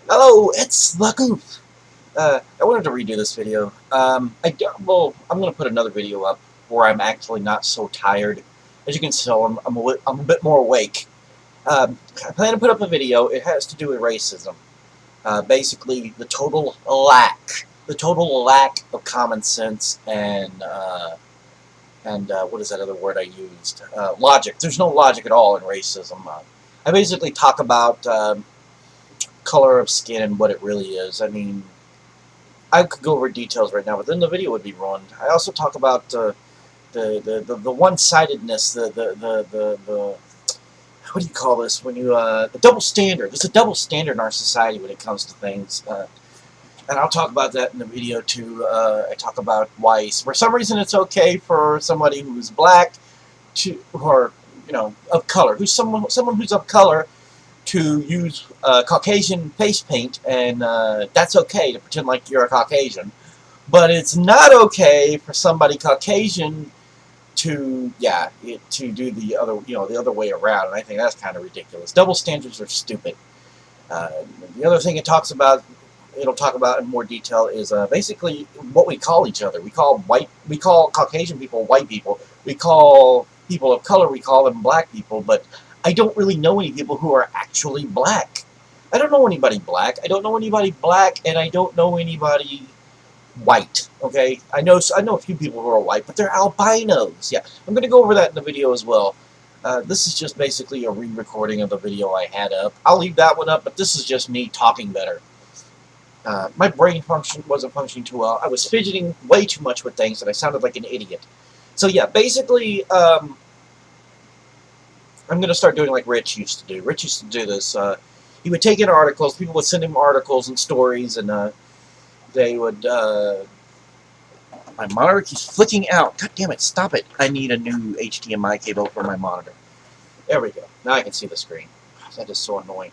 Hello, it's the Goof. I wanted to redo this video. I'm going to put another video up where I'm actually not so tired. As you can tell, I'm a bit more awake. I plan to put up a video. It has to do with racism. Basically, the total lack of common sense and what is that other word I used? Logic. There's no logic at all in racism. I basically talk about color of skin and what it really is. I mean, I could go over details right now, but then the video would be ruined. I also talk about the one-sidedness, the what do you call this when you the double standard. There's a double standard in our society when it comes to things, and I'll talk about that in the video too. I talk about why, for some reason, it's okay for somebody who's black to, or of color, someone who's of color to use Caucasian face paint, and that's okay to pretend like you're a Caucasian. But it's not okay for somebody Caucasian to to do the other way around, and I think that's kind of ridiculous. Double standards are stupid. Uh, the other thing it'll talk about in more detail is basically what we call each other. We call Caucasian people white people. We call people of color, we call them black people. But I don't really know any people who are actually black. I don't know anybody black. I don't know anybody black, and I don't know anybody white. Okay, I know a few people who are white, but they're albinos. Yeah, I'm going to go over that in the video as well. This is just basically a re-recording of the video I had up. I'll leave that one up, but this is just me talking better. My brain wasn't functioning too well. I was fidgeting way too much with things, and I sounded like an idiot. So yeah, basically, I'm going to start doing like Rich used to do. Rich used to do this. He would take in articles. People would send him articles and stories, and they would. My monitor keeps flicking out. God damn it! Stop it! I need a new HDMI cable for my monitor. There we go. Now I can see the screen. That is so annoying.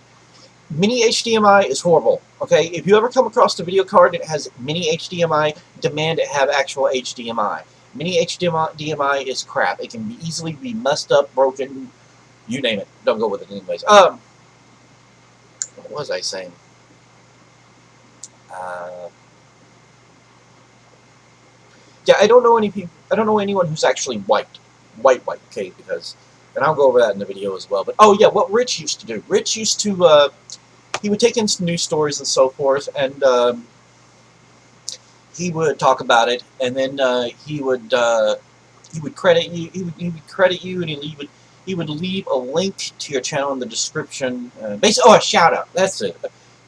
Mini HDMI is horrible. Okay, if you ever come across a video card that has mini HDMI, demand it have actual HDMI. Mini HDMI is crap. It can easily be messed up, broken, you name it. Don't go with it anyways. What was I saying? Uh, yeah, I don't know any people. I don't know anyone who's actually white. Okay, because, and I'll go over that in the video as well. But oh yeah, what Rich used to do. Rich used to he would take in some news stories and so forth, and he would talk about it, and then he would credit you. He would credit you, and he would leave a link to your channel in the description. Basically, a shout out. That's it.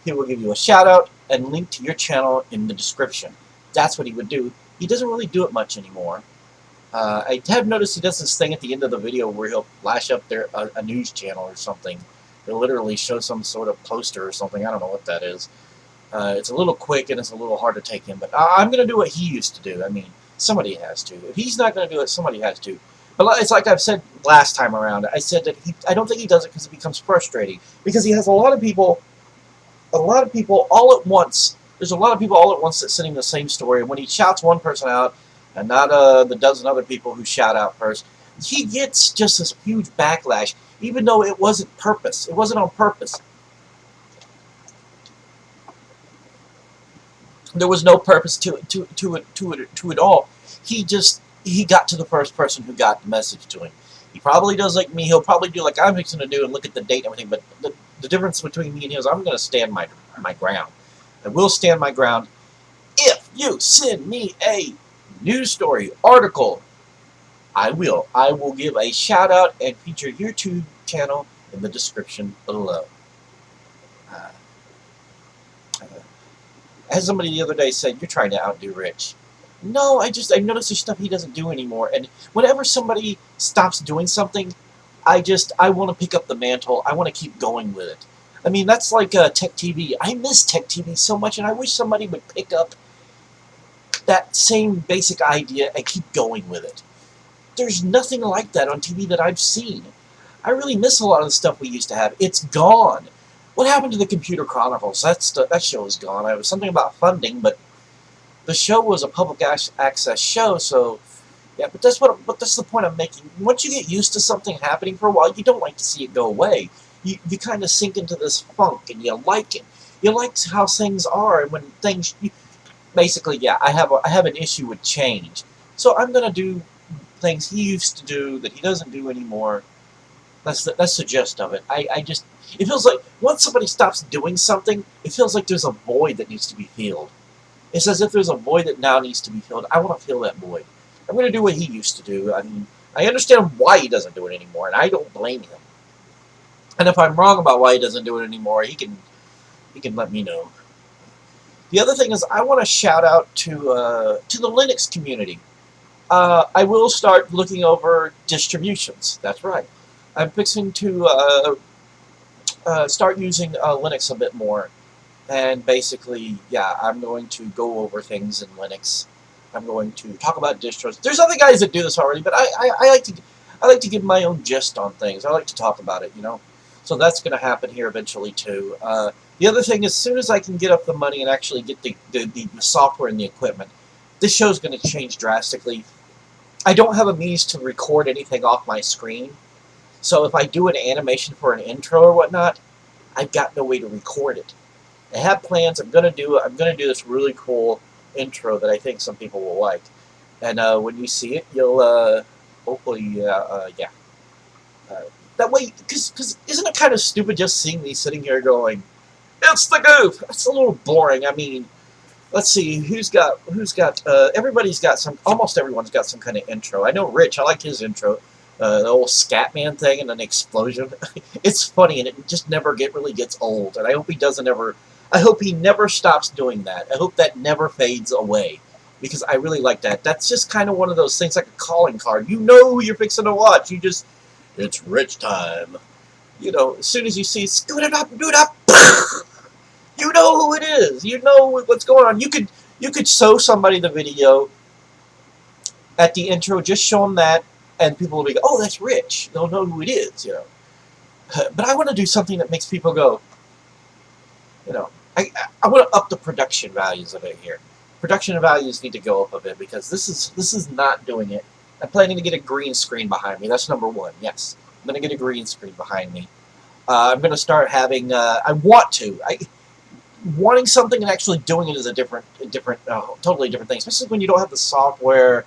He will give you a shout out and link to your channel in the description. That's what he would do. He doesn't really do it much anymore. I have noticed he does this thing at the end of the video where he'll flash up a news channel or something. He'll literally show some sort of poster or something. I don't know what that is. It's a little quick and it's a little hard to take in, but I'm going to do what he used to do. I mean, somebody has to. If he's not going to do it, somebody has to. But it's like I've said last time around. I said that I don't think he does it because it becomes frustrating. Because he has a lot of people all at once. There's a lot of people all at once that's sending the same story, and when he shouts one person out, and not the dozen other people who shout out first, he gets just this huge backlash, even though it wasn't purpose. It wasn't on purpose. There was no purpose to it all. He got to the first person who got the message to him. He probably does like me. He'll probably do like I'm fixing to do and look at the date and everything. But the difference between me and him is I'm going to stand my ground. I will stand my ground if you send me a news story article. I will. I will give a shout out and feature your YouTube channel in the description below. Uh, uh, as somebody the other day said, you're trying to outdo Rich. No, I noticed there's stuff he doesn't do anymore. And whenever somebody stops doing something, I want to pick up the mantle. I want to keep going with it. I mean, that's like Tech TV. I miss Tech TV so much, and I wish somebody would pick up that same basic idea and keep going with it. There's nothing like that on TV that I've seen. I really miss a lot of the stuff we used to have. It's gone. What happened to the Computer Chronicles? That show is gone. It was something about funding, but the show was a public access show, so yeah. But that's the point I'm making. Once you get used to something happening for a while, you don't like to see it go away. You kind of sink into this funk, and you like it. You like how things are, and when things basically, yeah, I have an issue with change. So I'm gonna do things he used to do that he doesn't do anymore. That's the gist of it. I just it feels like once somebody stops doing something, it feels like there's a void that needs to be filled. It's as if there's a void that now needs to be filled. I want to fill that void. I'm going to do what he used to do. I mean, I understand why he doesn't do it anymore, and I don't blame him. And if I'm wrong about why he doesn't do it anymore, he can let me know. The other thing is, I want to shout out to the Linux community. I will start looking over distributions. That's right. I'm fixing to start using Linux a bit more. And basically, yeah, I'm going to go over things in Linux. I'm going to talk about distros. There's other guys that do this already, but I like to give my own gist on things. I like to talk about it, you know. So that's going to happen here eventually too. The other thing, as soon as I can get up the money and actually get the software and the equipment, this show's going to change drastically. I don't have a means to record anything off my screen, so if I do an animation for an intro or whatnot, I've got no way to record it. I have plans. I'm gonna do this really cool intro that I think some people will like, and when you see it, you'll hopefully yeah. That way, because isn't it kind of stupid just seeing me sitting here going, "It's the goof." That's a little boring. I mean, let's see who's got everybody's got some. Almost everyone's got some kind of intro. I know Rich. I like his intro. The old Scatman thing and an explosion. It's funny and it just never really gets old. And I hope he doesn't ever. I hope he never stops doing that. I hope that never fades away because I really like that. That's just kind of one of those things like a calling card. You know who you're fixing to watch. You just it's Rich time. You know, as soon as you see scoot it up, do it up. You know who it is. You know what's going on. You could show somebody the video at the intro, just show them that, and people will be, oh, that's Rich. They'll know who it is, you know. But I want to do something that makes people go, you know, I want to up the production values of it here. Production values need to go up a bit because this is not doing it. I'm planning to get a green screen behind me. That's number one. Yes, I'm going to get a green screen behind me. I'm going to start having. I want to. Wanting something and actually doing it is a totally different thing. Especially when you don't have the software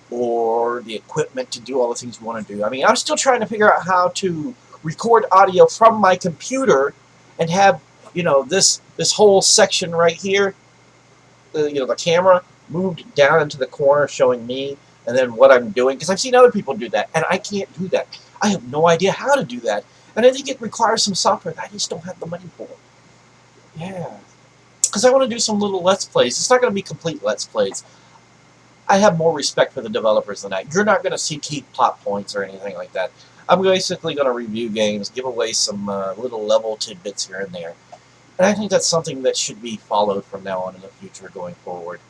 or the equipment to do all the things you want to do. I mean, I'm still trying to figure out how to record audio from my computer and have, you know, this whole section right here, you know, the camera moved down into the corner showing me and then what I'm doing. Because I've seen other people do that, and I can't do that. I have no idea how to do that. And I think it requires some software that I just don't have the money for. Yeah. Because I want to do some little Let's Plays. It's not going to be complete Let's Plays. I have more respect for the developers than that. You're not going to see key plot points or anything like that. I'm basically going to review games, give away some little level tidbits here and there. And I think that's something that should be followed from now on in the future going forward.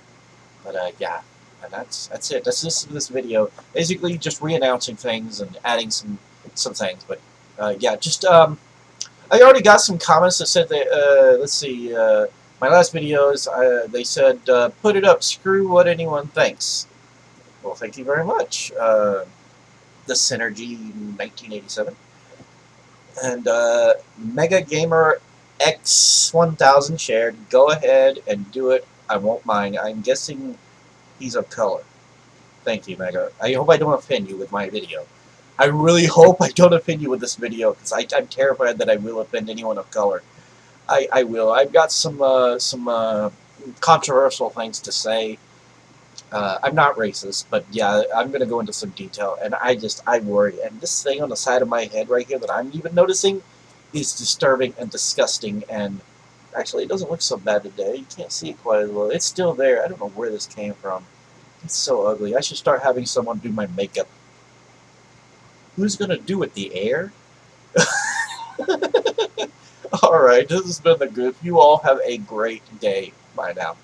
But yeah, and that's it. That's this video. Basically just re-announcing things and adding some things. But yeah, just I already got some comments that said that, let's see, my last videos, they said, put it up, screw what anyone thinks. Well, thank you very much. The Synergy 1987. And Mega Gamer X1000 shared, go ahead and do it. I won't mind. I'm guessing he's of color. Thank you, Mega. I hope I don't offend you with my video. I really hope I don't offend you with this video, because I'm terrified that I will offend anyone of color. I will. I've got some controversial things to say. I'm not racist, but yeah, I'm going to go into some detail, and I worry. And this thing on the side of my head right here that I'm even noticing is disturbing and disgusting, and actually it doesn't look so bad today. You can't see it quite as well. It's still there. I don't know where this came from. It's so ugly. I should start having someone do my makeup. Who's going to do it? The air? Alright, this has been The Goof. You all have a great day. Bye now.